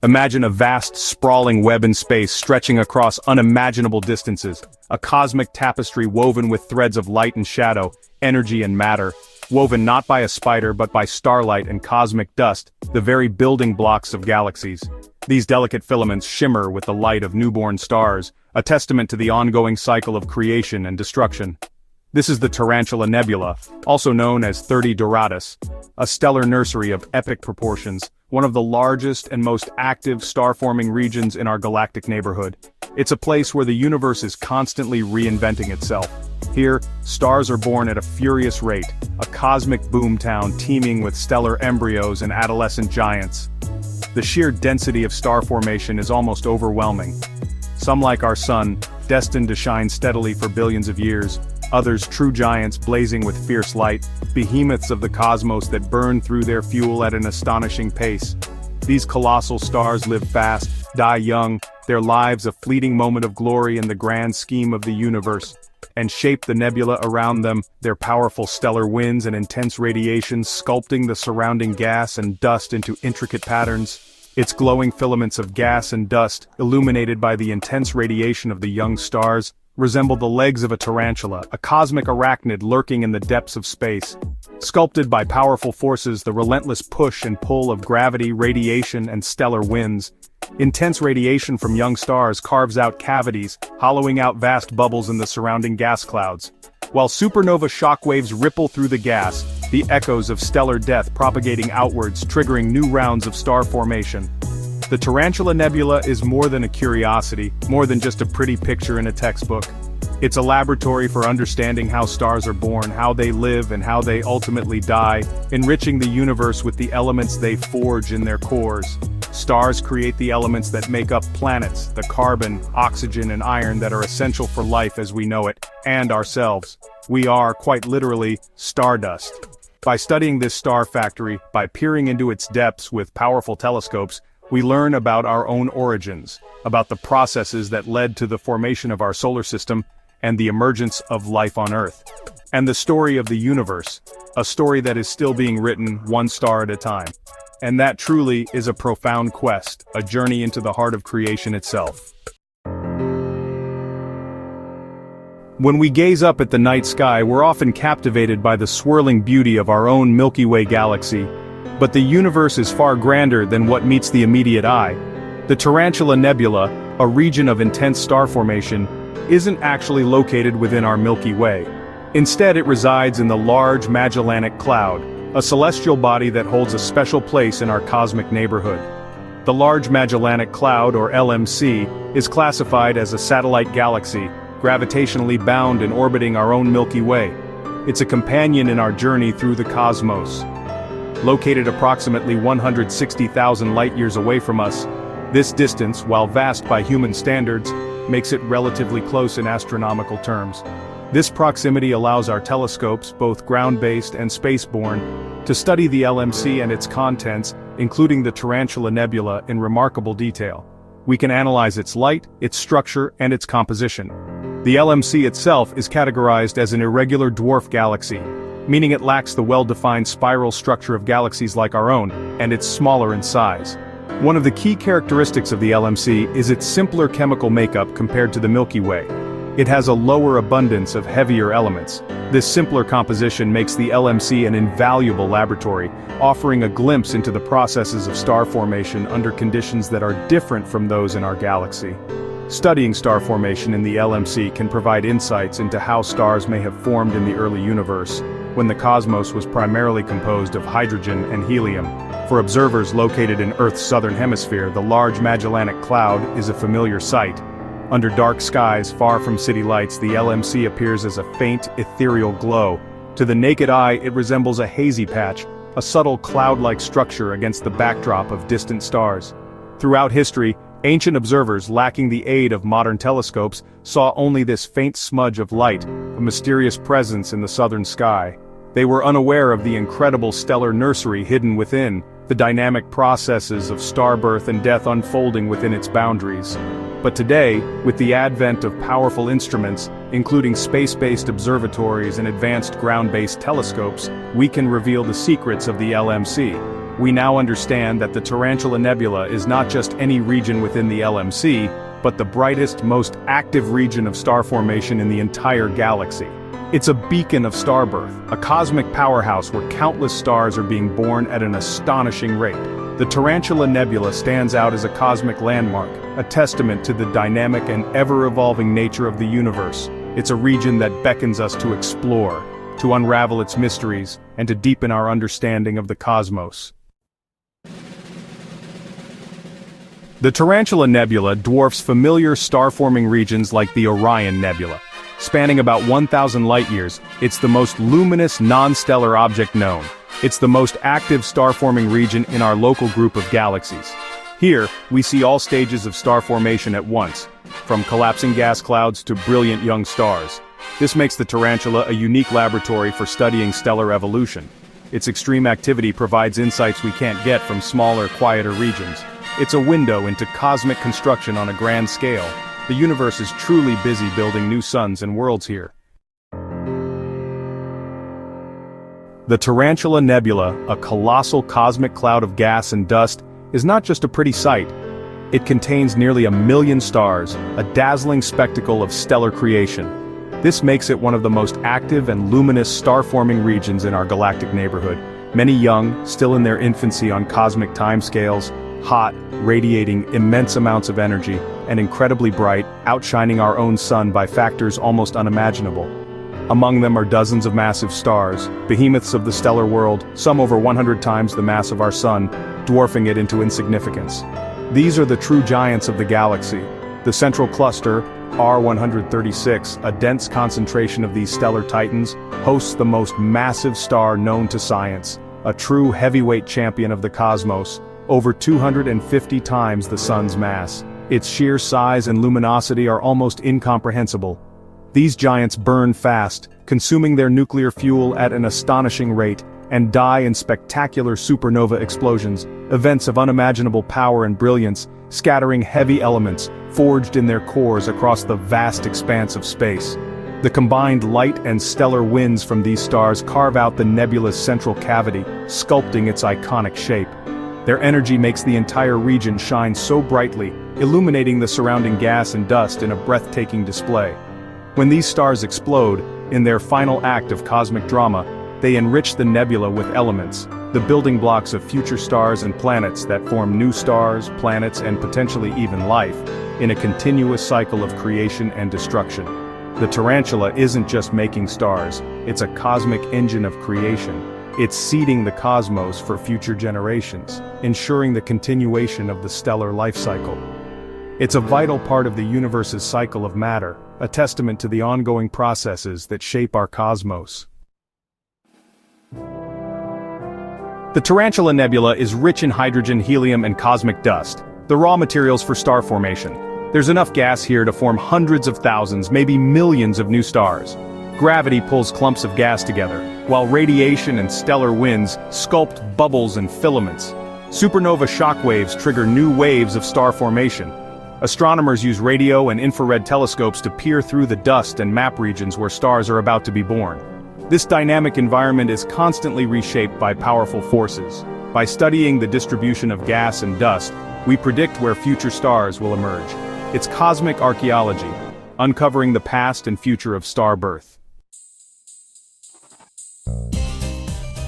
Imagine a vast, sprawling web in space stretching across unimaginable distances, a cosmic tapestry woven with threads of light and shadow, energy and matter, woven not by a spider but by starlight and cosmic dust, the very building blocks of galaxies. These delicate filaments shimmer with the light of newborn stars, a testament to the ongoing cycle of creation and destruction. This is the Tarantula Nebula, also known as 30 Doradus, a stellar nursery of epic proportions, one of the largest and most active star-forming regions in our galactic neighborhood. It's a place where the universe is constantly reinventing itself. Here, stars are born at a furious rate, a cosmic boomtown teeming with stellar embryos and adolescent giants. The sheer density of star formation is almost overwhelming. Some like our sun, destined to shine steadily for billions of years, others true giants blazing with fierce light, behemoths of the cosmos that burn through their fuel at an astonishing pace. These colossal stars live fast, die young, their lives a fleeting moment of glory in the grand scheme of the universe, and shape the nebula around them, their powerful stellar winds and intense radiations sculpting the surrounding gas and dust into intricate patterns. Its glowing filaments of gas and dust, illuminated by the intense radiation of the young stars, resemble the legs of a tarantula, a cosmic arachnid lurking in the depths of space. Sculpted by powerful forces, the relentless push and pull of gravity, radiation, and stellar winds. Intense radiation from young stars carves out cavities, hollowing out vast bubbles in the surrounding gas clouds. While supernova shockwaves ripple through the gas, the echoes of stellar death propagating outwards, triggering new rounds of star formation. The Tarantula Nebula is more than a curiosity, more than just a pretty picture in a textbook. It's a laboratory for understanding how stars are born, how they live, and how they ultimately die, enriching the universe with the elements they forge in their cores. Stars create the elements that make up planets, the carbon, oxygen, and iron that are essential for life as we know it, and ourselves. We are, quite literally, stardust. By studying this star factory, by peering into its depths with powerful telescopes, we learn about our own origins, about the processes that led to the formation of our solar system and the emergence of life on Earth. And the story of the universe, a story that is still being written one star at a time. And that truly is a profound quest, a journey into the heart of creation itself. When we gaze up at the night sky, we're often captivated by the swirling beauty of our own Milky Way galaxy. But the universe is far grander than what meets the immediate eye. The Tarantula Nebula, a region of intense star formation, isn't actually located within our Milky Way. Instead, it resides in the Large Magellanic Cloud, a celestial body that holds a special place in our cosmic neighborhood. The Large Magellanic Cloud, or LMC, is classified as a satellite galaxy, gravitationally bound and orbiting our own Milky Way. It's a companion in our journey through the cosmos. Located approximately 160,000 light-years away from us, this distance, while vast by human standards, makes it relatively close in astronomical terms. This proximity allows our telescopes, both ground-based and spaceborne, to study the LMC and its contents, including the Tarantula Nebula, in remarkable detail. We can analyze its light, its structure, and its composition. The LMC itself is categorized as an irregular dwarf galaxy, meaning it lacks the well-defined spiral structure of galaxies like our own, and it's smaller in size. One of the key characteristics of the LMC is its simpler chemical makeup compared to the Milky Way. It has a lower abundance of heavier elements. This simpler composition makes the LMC an invaluable laboratory, offering a glimpse into the processes of star formation under conditions that are different from those in our galaxy. Studying star formation in the LMC can provide insights into how stars may have formed in the early universe, when the cosmos was primarily composed of hydrogen and helium. For observers located in Earth's southern hemisphere, the Large Magellanic Cloud is a familiar sight. Under dark skies far from city lights, the LMC appears as a faint, ethereal glow. To the naked eye, it resembles a hazy patch, a subtle cloud-like structure against the backdrop of distant stars. Throughout history, ancient observers, lacking the aid of modern telescopes, saw only this faint smudge of light, a mysterious presence in the southern sky. They were unaware of the incredible stellar nursery hidden within, the dynamic processes of star birth and death unfolding within its boundaries. But today, with the advent of powerful instruments, including space-based observatories and advanced ground-based telescopes, we can reveal the secrets of the LMC. we now understand that the Tarantula Nebula is not just any region within the LMC, but the brightest, most active region of star formation in the entire galaxy. It's a beacon of starbirth, a cosmic powerhouse where countless stars are being born at an astonishing rate. The Tarantula Nebula stands out as a cosmic landmark, a testament to the dynamic and ever-evolving nature of the universe. It's a region that beckons us to explore, to unravel its mysteries, and to deepen our understanding of the cosmos. The Tarantula Nebula dwarfs familiar star-forming regions like the Orion Nebula. Spanning about 1,000 light-years, it's the most luminous non-stellar object known. It's the most active star-forming region in our local group of galaxies. Here, we see all stages of star formation at once, from collapsing gas clouds to brilliant young stars. This makes the Tarantula a unique laboratory for studying stellar evolution. Its extreme activity provides insights we can't get from smaller, quieter regions. It's a window into cosmic construction on a grand scale. The universe is truly busy building new suns and worlds here. The Tarantula Nebula, a colossal cosmic cloud of gas and dust, is not just a pretty sight. It contains nearly 1 million stars, a dazzling spectacle of stellar creation. This makes it one of the most active and luminous star-forming regions in our galactic neighborhood. Many young, still in their infancy on cosmic timescales, hot, radiating immense amounts of energy, and incredibly bright, outshining our own sun by factors almost unimaginable. Among them are dozens of massive stars, behemoths of the stellar world, some over 100 times the mass of our sun, dwarfing it into insignificance. These are the true giants of the galaxy. The central cluster, R136, a dense concentration of these stellar titans, hosts the most massive star known to science, a true heavyweight champion of the cosmos, over 250 times the sun's mass. Its sheer size and luminosity are almost incomprehensible. These giants burn fast, consuming their nuclear fuel at an astonishing rate, and die in spectacular supernova explosions, events of unimaginable power and brilliance, scattering heavy elements, forged in their cores across the vast expanse of space. The combined light and stellar winds from these stars carve out the nebula's central cavity, sculpting its iconic shape. Their energy makes the entire region shine so brightly, illuminating the surrounding gas and dust in a breathtaking display. When these stars explode, in their final act of cosmic drama, they enrich the nebula with elements, the building blocks of future stars and planets that form new stars, planets, and potentially even life, in a continuous cycle of creation and destruction. The Tarantula isn't just making stars, it's a cosmic engine of creation. It's seeding the cosmos for future generations, ensuring the continuation of the stellar life cycle. It's a vital part of the universe's cycle of matter, a testament to the ongoing processes that shape our cosmos. The Tarantula Nebula is rich in hydrogen, helium, and cosmic dust, the raw materials for star formation. There's enough gas here to form hundreds of thousands, maybe millions of new stars. Gravity pulls clumps of gas together, while radiation and stellar winds sculpt bubbles and filaments. Supernova shockwaves trigger new waves of star formation. Astronomers use radio and infrared telescopes to peer through the dust and map regions where stars are about to be born. This dynamic environment is constantly reshaped by powerful forces. By studying the distribution of gas and dust, we predict where future stars will emerge. It's cosmic archaeology, uncovering the past and future of star birth.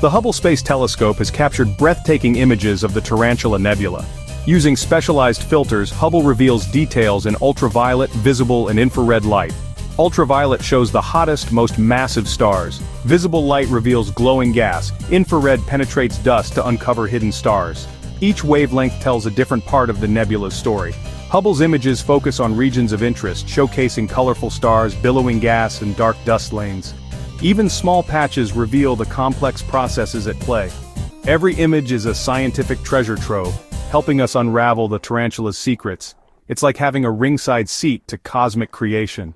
The Hubble Space Telescope has captured breathtaking images of the Tarantula Nebula. Using specialized filters, Hubble reveals details in ultraviolet, visible, and infrared light. Ultraviolet shows the hottest, most massive stars. Visible light reveals glowing gas. Infrared penetrates dust to uncover hidden stars. Each wavelength tells a different part of the nebula's story. Hubble's images focus on regions of interest, showcasing colorful stars, billowing gas, and dark dust lanes. Even small patches reveal the complex processes at play. Every image is a scientific treasure trove, helping us unravel the tarantula's secrets. It's like having a ringside seat to cosmic creation.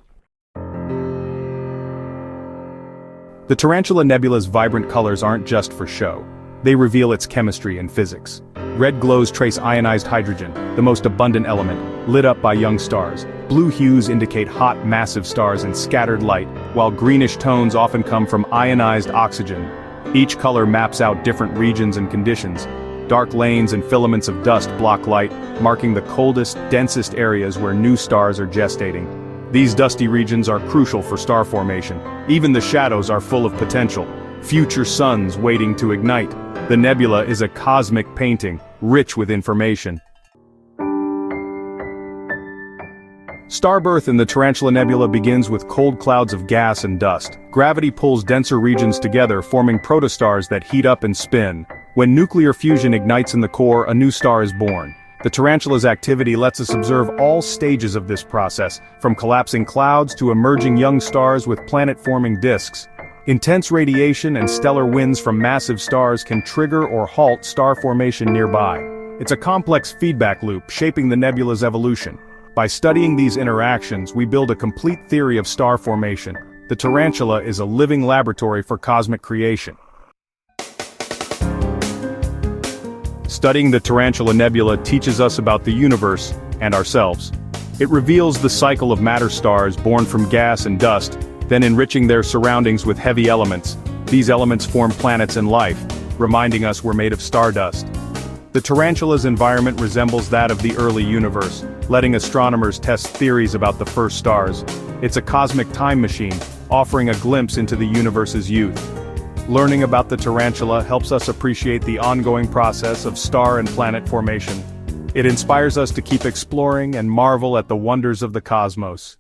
The Tarantula Nebula's vibrant colors aren't just for show. They reveal its chemistry and physics. Red glows trace ionized hydrogen, the most abundant element, lit up by young stars. Blue hues indicate hot, massive stars and scattered light, while greenish tones often come from ionized oxygen. Each color maps out different regions and conditions. Dark lanes and filaments of dust block light, marking the coldest, densest areas where new stars are gestating. These dusty regions are crucial for star formation. Even the shadows are full of potential. Future suns waiting to ignite. The nebula is a cosmic painting, rich with information. Star birth in the Tarantula Nebula begins with cold clouds of gas and dust. Gravity pulls denser regions together, forming protostars that heat up and spin. When nuclear fusion ignites in the core, a new star is born. The tarantula's activity lets us observe all stages of this process, from collapsing clouds to emerging young stars with planet-forming disks. Intense radiation and stellar winds from massive stars can trigger or halt star formation nearby. It's a complex feedback loop shaping the nebula's evolution. By studying these interactions, we build a complete theory of star formation. The tarantula is a living laboratory for cosmic creation. Studying the Tarantula Nebula teaches us about the universe and ourselves. It reveals the cycle of matter stars born from gas and dust, then enriching their surroundings with heavy elements. These elements form planets and life, reminding us we're made of stardust. The tarantula's environment resembles that of the early universe, letting astronomers test theories about the first stars. It's a cosmic time machine, offering a glimpse into the universe's youth. Learning about the tarantula helps us appreciate the ongoing process of star and planet formation. It inspires us to keep exploring and marvel at the wonders of the cosmos.